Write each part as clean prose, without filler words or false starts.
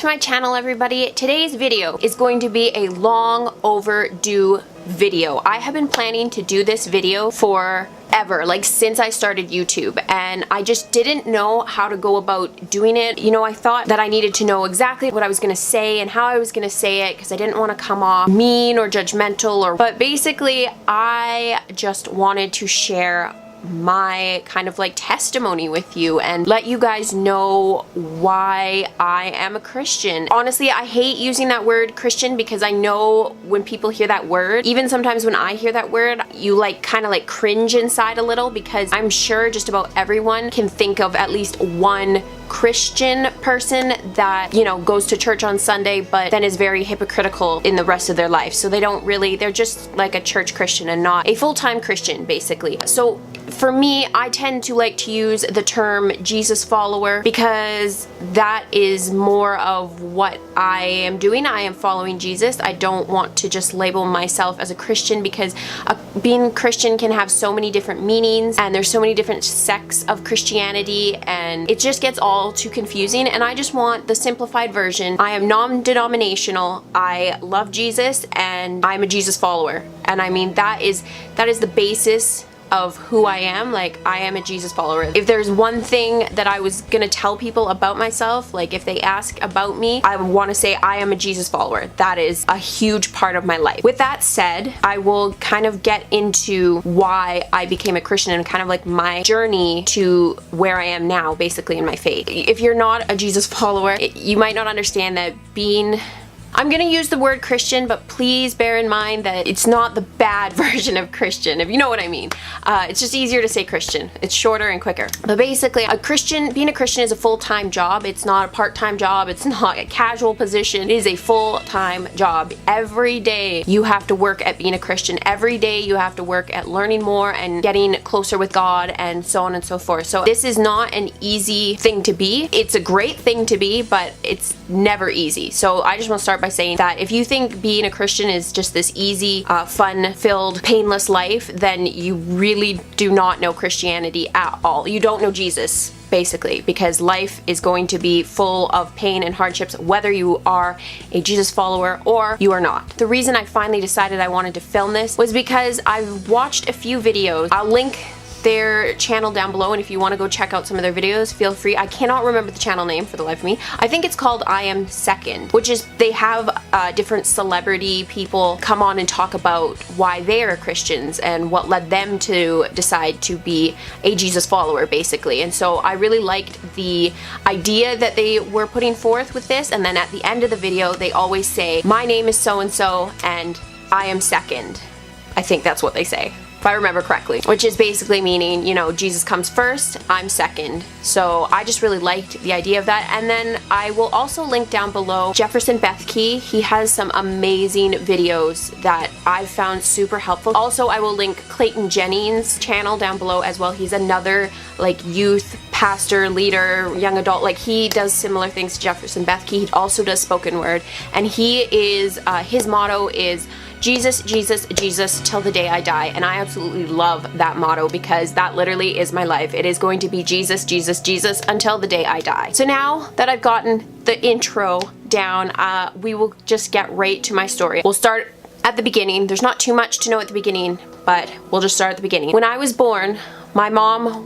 to my channel, everybody. Today's video is going to be a long overdue video. I have been planning to do this video forever, like since I started YouTube, and I just didn't know how to go about doing it. You know, I thought that I needed to know exactly what I was gonna say and how I was gonna say it because I didn't want to come off mean or judgmental, but basically I just wanted to share my kind of like testimony with you and let you guys know why I am a Christian. Honestly, I hate using that word Christian because I know when people hear that word, even sometimes when I hear that word, you like kind of like cringe inside a little, because I'm sure just about everyone can think of at least one Christian person that, you know, goes to church on Sunday but then is very hypocritical in the rest of their life. So they're just like a church Christian and not a full-time Christian, basically. So for me, I tend to like to use the term Jesus follower because that is more of what I am doing. I am following Jesus. I don't want to just label myself as a Christian because being Christian can have so many different meanings and there's so many different sects of Christianity and it just gets all too confusing, and I just want the simplified version. I am non-denominational. I love Jesus and I'm a Jesus follower. And I mean, that is the basis of who I am. Like, I am a Jesus follower. If there's one thing that I was gonna tell people about myself, like if they ask about me, I would want to say I am a Jesus follower. That is a huge part of my life. With that said, I will kind of get into why I became a Christian and kind of like my journey to where I am now, basically, in my faith. If you're not a Jesus follower, you might not understand that I'm gonna use the word Christian, but please bear in mind that it's not the bad version of Christian, if you know what I mean. It's just easier to say Christian. It's shorter and quicker. But basically, being a Christian is a full-time job. It's not a part-time job. It's not a casual position. It is a full-time job. Every day you have to work at being a Christian. Every day you have to work at learning more and getting closer with God and so on and so forth. So this is not an easy thing to be. It's a great thing to be, but it's never easy. So I just want to start by saying that if you think being a Christian is just this easy, fun-filled, painless life, then you really do not know Christianity at all. You don't know Jesus, basically, because life is going to be full of pain and hardships whether you are a Jesus follower or you are not. The reason I finally decided I wanted to film this was because I watched a few videos. I'll link their channel down below, and if you want to go check out some of their videos, feel free. I cannot remember the channel name for the life of me. I think it's called I Am Second, which is they have different celebrity people come on and talk about why they are Christians and what led them to decide to be a Jesus follower, basically. And so I really liked the idea that they were putting forth with this, and then at the end of the video they always say, my name is so and so and I am second. I think that's what they say, if I remember correctly, which is basically meaning, you know, Jesus comes first, I'm second. So I just really liked the idea of that. And then I will also link down below Jefferson Bethke. He has some amazing videos that I've found super helpful. Also, I will link Clayton Jennings' channel down below as well. He's another like youth pastor, leader, young adult. Like, he does similar things to Jefferson Bethke. He also does spoken word, and he is his motto is Jesus, Jesus, Jesus till the day I die. And I absolutely love that motto because that literally is my life. It is going to be Jesus, Jesus, Jesus until the day I die. So now that I've gotten the intro down, we will just get right to my story. We'll start at the beginning. There's not too much to know at the beginning, but we'll just start at the beginning. When I was born, my mom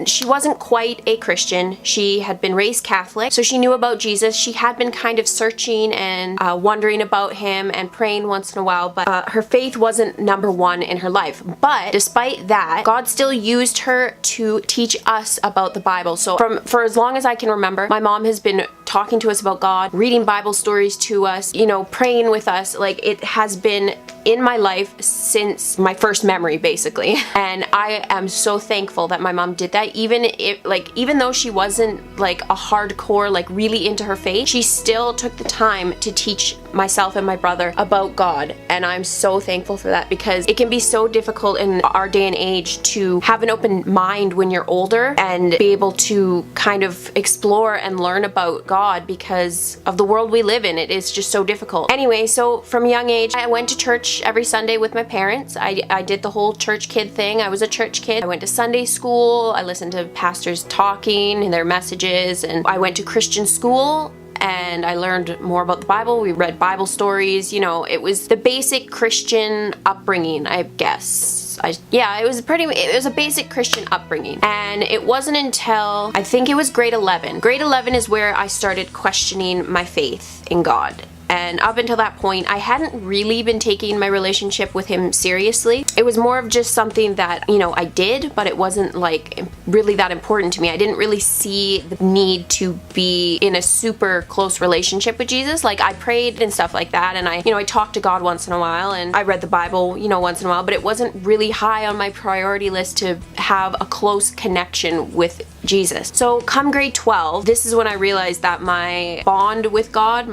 she wasn't quite a Christian. She had been raised Catholic, so she knew about Jesus. She had been kind of searching and wondering about him and praying once in a while, but her faith wasn't number one in her life. But despite that, God still used her to teach us about the Bible. So for as long as I can remember, my mom has been talking to us about God, reading Bible stories to us, you know, praying with us. Like, it has been in my life since my first memory, basically. And I am so thankful that my mom did that. Even though she wasn't like a hardcore, like really into her faith, she still took the time to teach myself and my brother about God. And I'm so thankful for that, because it can be so difficult in our day and age to have an open mind when you're older and be able to kind of explore and learn about God because of the world we live in. It is just so difficult. Anyway, so from a young age, I went to church every Sunday with my parents. I did the whole church kid thing. I was a church kid. I went to Sunday school. I listened to pastors talking and their messages, and I went to Christian school. and I learned more about the Bible. We read Bible stories, you know, it was the basic Christian upbringing, I guess. It was a basic Christian upbringing. And it wasn't until, I think it was grade 11. Grade 11 is where I started questioning my faith in God. And up until that point, I hadn't really been taking my relationship with him seriously. It was more of just something that, you know, I did, but it wasn't like really that important to me. I didn't really see the need to be in a super close relationship with Jesus. Like, I prayed and stuff like that, and I talked to God once in a while, and I read the Bible, you know, once in a while, but it wasn't really high on my priority list to have a close connection with Jesus. So come grade 12, this is when I realized that my bond with God,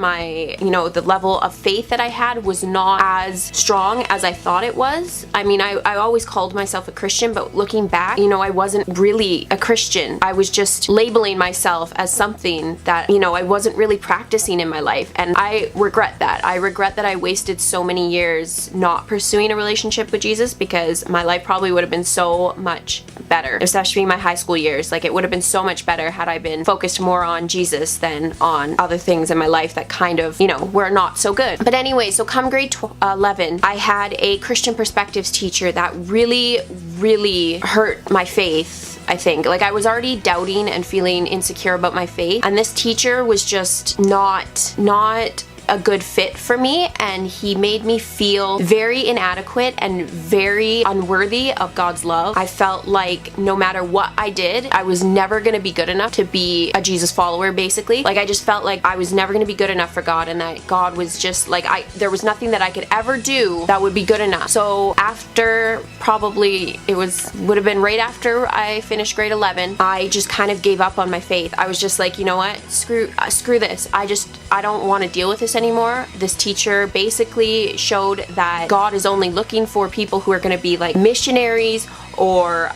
the level of faith that I had was not as strong as I thought it was. I mean, I always called myself a Christian, but looking back, you know, I wasn't really a Christian. I was just labeling myself as something that, you know, I wasn't really practicing in my life. And I regret that. I regret that I wasted so many years not pursuing a relationship with Jesus, because my life probably would have been so much better, especially in my high school years. Like, it would have been so much better had I been focused more on Jesus than on other things in my life that kind of, you know, were not so good. But anyway, so come grade 11, I had a Christian perspectives teacher that really, really hurt my faith. I think, like, I was already doubting and feeling insecure about my faith, and this teacher was just not a good fit for me, and he made me feel very inadequate and very unworthy of God's love. I felt like no matter what I did, I was never gonna be good enough to be a Jesus follower, basically. Like, I just felt like I was never gonna be good enough for God, and that God was just like, there was nothing that I could ever do that would be good enough. So after, probably would have been right after I finished grade 11, I just kind of gave up on my faith. I was just like, you know what, screw this. I don't want to deal with this anymore. This teacher basically showed that God is only looking for people who are going to be like missionaries, or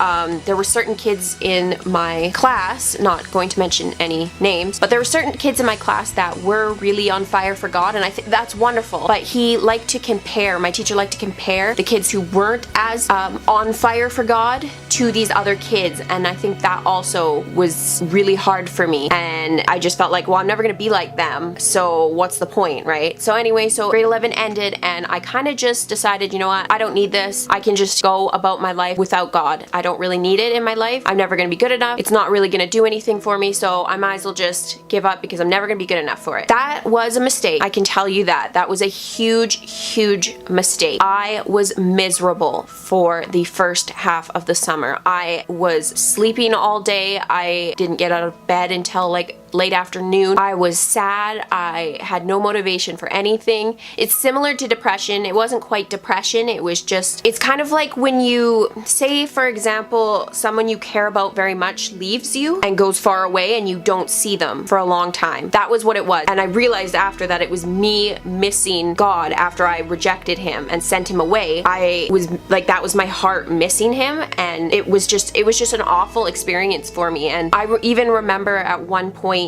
there were certain kids in my class, not going to mention any names, but there were certain kids in my class that were really on fire for God, and I think that's wonderful. But my teacher liked to compare the kids who weren't as on fire for God to these other kids, and I think that also was really hard for me, and I just felt like, well, I'm never gonna be like them, so what's the point, right? So anyway, so grade 11 ended, and I kind of just decided, you know what, I don't need this. I can just go about my life without God. I don't really need it in my life. I'm never gonna be good enough. It's not really gonna do anything for me, so I might as well just give up, because I'm never gonna be good enough for it. That was a mistake. I can tell you that. That was a huge, huge mistake. I was miserable for the first half of the summer. I was sleeping all day. I didn't get out of bed until like late afternoon. I was sad. I had no motivation for anything. It's similar to depression. It wasn't quite depression. It was just, it's kind of like when you say, for example, someone you care about very much leaves you and goes far away and you don't see them for a long time. That was what it was. And I realized after that it was me missing God after I rejected him and sent him away. I was like, that was my heart missing him, and it was just an awful experience for me. And I even remember at one point,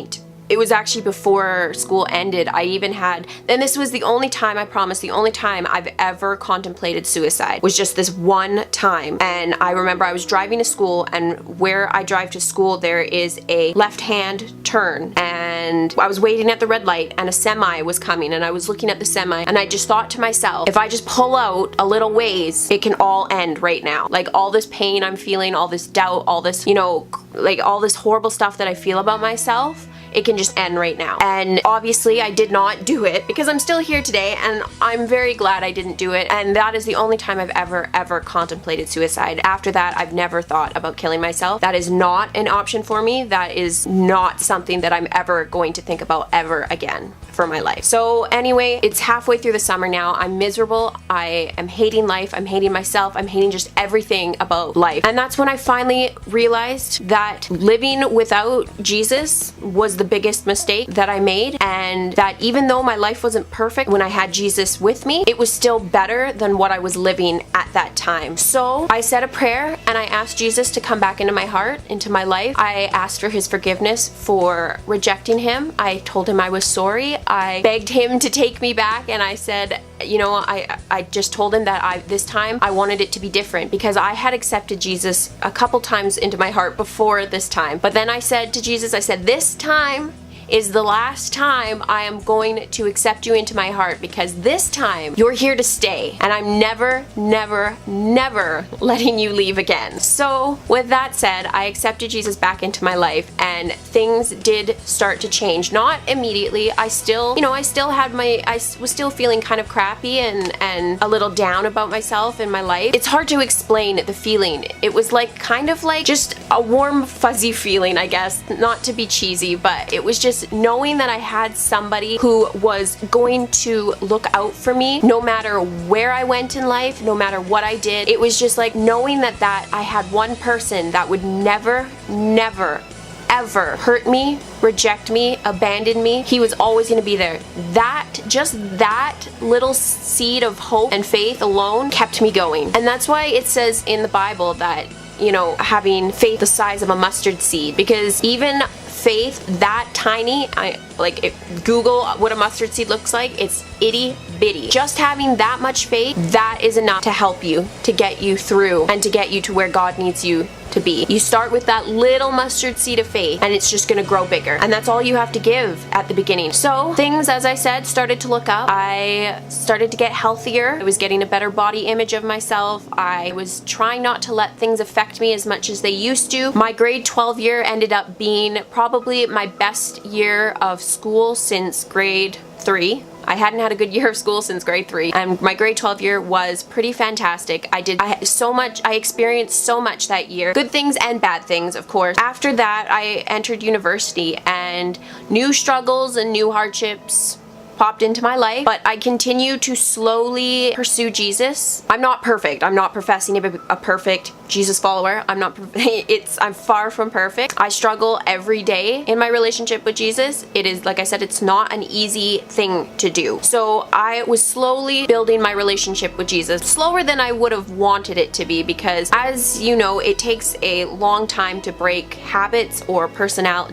it was actually before school ended, I even had, and this was the only time, I promise, the only time I've ever contemplated suicide was just this one time. And I remember I was driving to school, and where I drive to school there is a left-hand turn, and I was waiting at the red light, and a semi was coming, and I was looking at the semi, and I just thought to myself, if I just pull out a little ways, it can all end right now. Like, all this pain I'm feeling, all this doubt, all this, you know, like all this horrible stuff that I feel about myself, it can just end right now. And obviously I did not do it, because I'm still here today, and I'm very glad I didn't do it. And that is the only time I've ever contemplated suicide. After that, I've never thought about killing myself. That is not an option for me. That is not something that I'm ever going to think about ever again for my life. So anyway, it's halfway through the summer now. I'm miserable. I am hating life. I'm hating myself. I'm hating just everything about life. And that's when I finally realized that living without Jesus was the biggest mistake that I made, and that even though my life wasn't perfect when I had Jesus with me, it was still better than what I was living at that time. So I said a prayer, and I asked Jesus to come back into my heart, into my life. I asked for his forgiveness for rejecting him. I told him I was sorry. I begged him to take me back, and I said, you know, I just told him that this time I wanted it to be different, because I had accepted Jesus a couple times into my heart before this time. But then I said to Jesus, I said, this time is the last time I am going to accept you into my heart, because this time you're here to stay and I'm never, never, never letting you leave again. So with that said, I accepted Jesus back into my life and things did start to change. Not immediately. I still had I was still feeling kind of crappy and a little down about myself and my life. It's hard to explain the feeling. It was like kind of like just a warm fuzzy feeling, I guess, not to be cheesy, but it was just knowing that I had somebody who was going to look out for me no matter where I went in life, no matter what I did. It was just like knowing that I had one person that would never, never, ever hurt me, reject me, abandon me. He was always going to be there. Just that little seed of hope and faith alone kept me going. And that's why it says in the Bible that, having faith the size of a mustard seed, because even faith that tiny, Google what a mustard seed looks like, it's itty bitty. Just having that much faith, that is enough to help you, to get you through and to get you to where God needs you to be. You start with that little mustard seed of faith and it's just gonna grow bigger, and that's all you have to give at the beginning. So things, as I said, started to look up. I started to get healthier. I was getting a better body image of myself. I was trying not to let things affect me as much as they used to. My grade 12 year ended up being probably my best year of school since grade 3. I hadn't had a good year of school since grade 3, and my grade 12 year was pretty fantastic. I experienced so much that year. Good things and bad things, of course. After that, I entered university and new struggles and new hardships popped into my life, but I continue to slowly pursue Jesus. I'm not perfect. I'm not professing to be a perfect Jesus follower. I'm far from perfect. I struggle every day in my relationship with Jesus. It is, like I said, it's not an easy thing to do. So I was slowly building my relationship with Jesus, slower than I would have wanted it to be, because as you know, it takes a long time to break habits or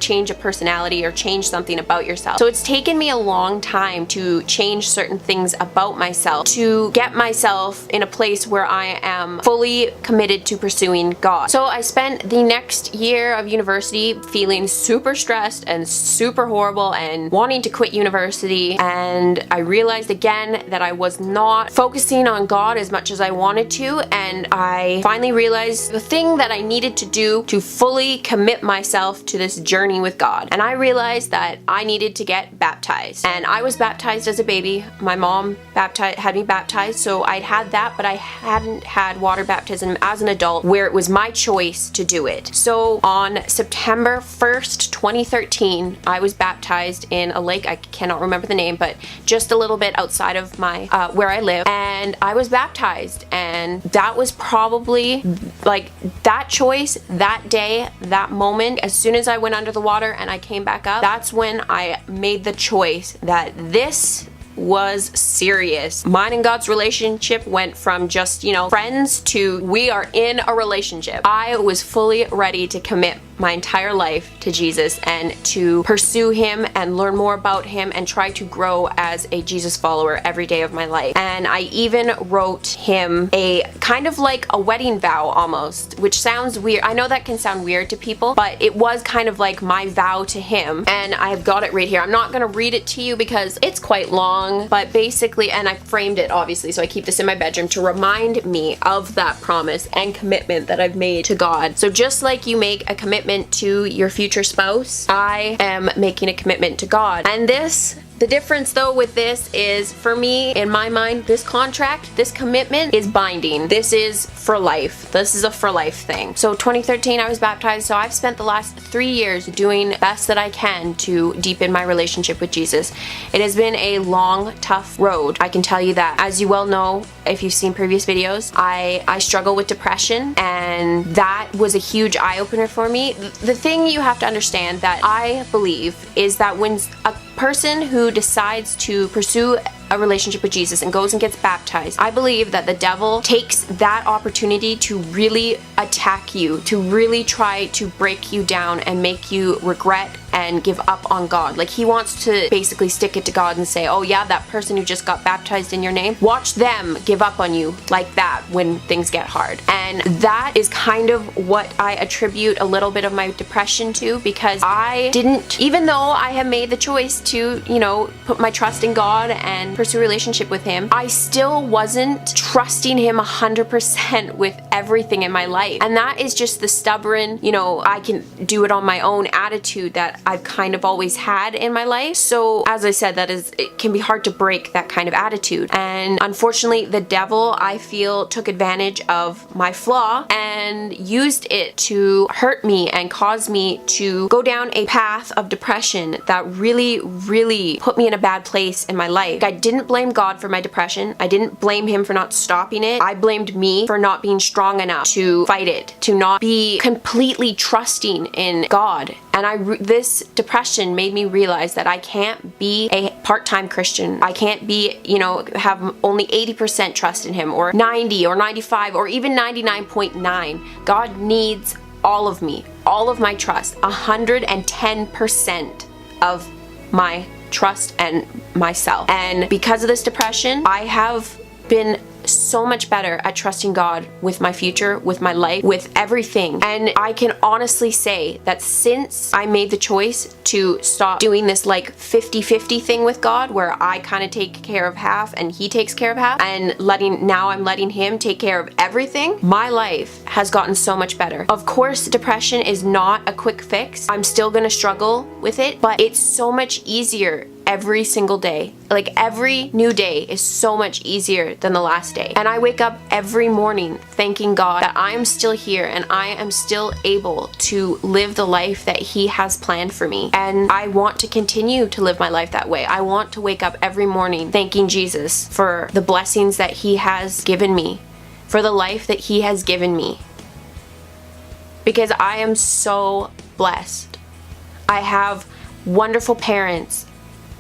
change a personality or change something about yourself. So it's taken me a long time to change certain things about myself, to get myself in a place where I am fully committed to pursuing God. So I spent the next year of university feeling super stressed and super horrible and wanting to quit university, and I realized again that I was not focusing on God as much as I wanted to, and I finally realized the thing that I needed to do to fully commit myself to this journey with God. And I realized that I needed to get baptized. And I was baptized as a baby. My mom had me baptized, so I'd had that, but I hadn't had water baptism as an adult where it was my choice to do it. So on September 1st, 2013, I was baptized in a lake. I cannot remember the name, but just a little bit outside of my where I live, and I was baptized, and that was probably like that choice, that day, that moment. As soon as I went under the water and I came back up, that's when I made the choice that this was serious. Mine and God's relationship went from just, friends to we are in a relationship. I was fully ready to commit my entire life to Jesus and to pursue him and learn more about him and try to grow as a Jesus follower every day of my life. And I even wrote him a kind of like a wedding vow almost, which sounds weird. I know that can sound weird to people, but it was kind of like my vow to him, and I've got it right here. I'm not gonna read it to you because it's quite long, but basically, and I framed it obviously, so I keep this in my bedroom to remind me of that promise and commitment that I've made to God. So just like you make a commitment to your future spouse, I am making a commitment to God. And the difference though with this is, for me, in my mind, this contract, this commitment is binding. This is for life. This is a for life thing. So 2013 I was baptized, so I've spent the last 3 years doing the best that I can to deepen my relationship with Jesus. It has been a long, tough road. I can tell you that. As you well know, if you've seen previous videos, I struggle with depression, and that was a huge eye-opener for me. The thing you have to understand that I believe is that when a person who decides to pursue a relationship with Jesus and goes and gets baptized, I believe that the devil takes that opportunity to really attack you, to really try to break you down and make you regret and give up on God. Like, he wants to basically stick it to God and say, oh yeah, that person who just got baptized in your name, watch them give up on you like that when things get hard. And that is kind of what I attribute a little bit of my depression to, because I didn't, even though I have made the choice to, you know, put my trust in God and pursue a relationship with him, I still wasn't trusting him 100% with everything in my life. And that is just the stubborn, you know, I can do it on my own attitude that I've kind of always had in my life. So as I said, it can be hard to break that kind of attitude. And unfortunately, the devil, I feel, took advantage of my flaw and used it to hurt me and cause me to go down a path of depression that really, really put me in a bad place in my life. I didn't blame God for my depression. I didn't blame him for not stopping it. I blamed me for not being strong enough to fight it, to not be completely trusting in God. And this depression made me realize that I can't be a part-time Christian. I can't be, you know, have only 80% trust in him, or 90 or 95 or even 99.9. God needs all of me, all of my trust, 110% of my trust and myself. And because of this depression, I have been so much better at trusting God with my future, with my life, with everything. And I can honestly say that since I made the choice to stop doing this like 50-50 thing with God, where I kind of take care of half and he takes care of half, and now I'm letting him take care of everything, my life has gotten so much better. Of course, depression is not a quick fix. I'm still gonna struggle with it, but it's so much easier every single day. Like, every new day is so much easier than the last day. And I wake up every morning thanking God that I am still here and I am still able to live the life that he has planned for me. And I want to continue to live my life that way. I want to wake up every morning thanking Jesus for the blessings that he has given me, for the life that he has given me. Because I am so blessed. I have wonderful parents,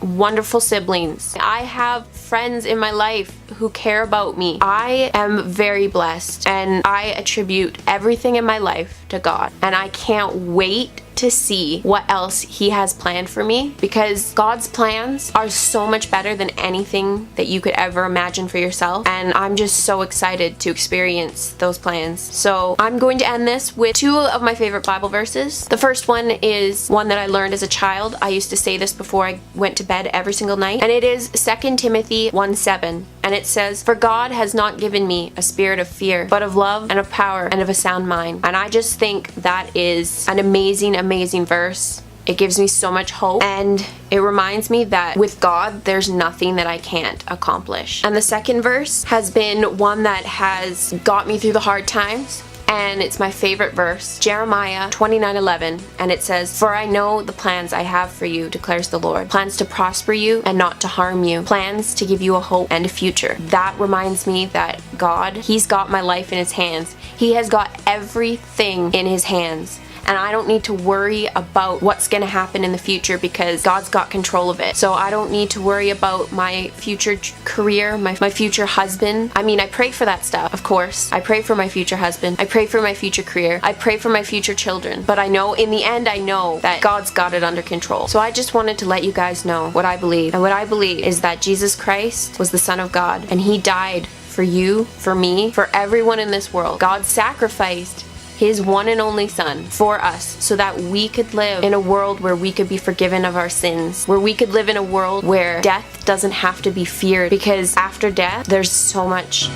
wonderful siblings. I have friends in my life who care about me. I am very blessed, and I attribute everything in my life to God. And I can't wait to see what else he has planned for me, because God's plans are so much better than anything that you could ever imagine for yourself. And I'm just so excited to experience those plans. So I'm going to end this with two of my favorite Bible verses. The first one is one that I learned as a child. I used to say this before I went to bed every single night, and it is 2 Timothy 1:7. And it says, "For God has not given me a spirit of fear, but of love and of power and of a sound mind." And I just think that is an amazing, amazing verse. It gives me so much hope, and it reminds me that with God, there's nothing that I can't accomplish. And the second verse has been one that has got me through the hard times, and it's my favorite verse, Jeremiah 29:11, and it says, "For I know the plans I have for you, declares the Lord, plans to prosper you and not to harm you, plans to give you a hope and a future." That reminds me that God, he's got my life in his hands. He has got everything in his hands. And I don't need to worry about what's going to happen in the future, because God's got control of it. So I don't need to worry about my future career, my future husband. I mean, I pray for that stuff, of course. I pray for my future husband. I pray for my future career. I pray for my future children. But I know, in the end, I know that God's got it under control. So I just wanted to let you guys know what I believe. And what I believe is that Jesus Christ was the Son of God, and he died for you, for me, for everyone in this world. God sacrificed his one and only Son for us, so that we could live in a world where we could be forgiven of our sins, where we could live in a world where death doesn't have to be feared, because after death there's so much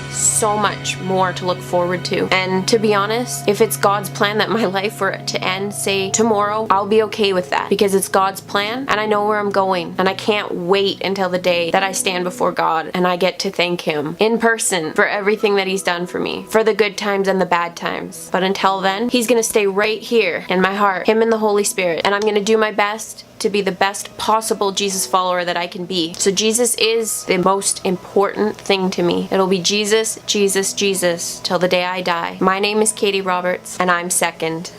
more to look forward to. And to be honest, if it's God's plan that my life were to end, say tomorrow, I'll be okay with that, because it's God's plan and I know where I'm going, and I can't wait until the day that I stand before God and I get to thank him in person for everything that he's done for me, for the good times and the bad times. But until then, he's gonna stay right here in my heart, him and the Holy Spirit, and I'm gonna do my best to be the best possible Jesus follower that I can be. So Jesus is the most important thing to me. It'll be Jesus, Jesus, Jesus till the day I die. My name is Kaydee Roberts, and I'm second.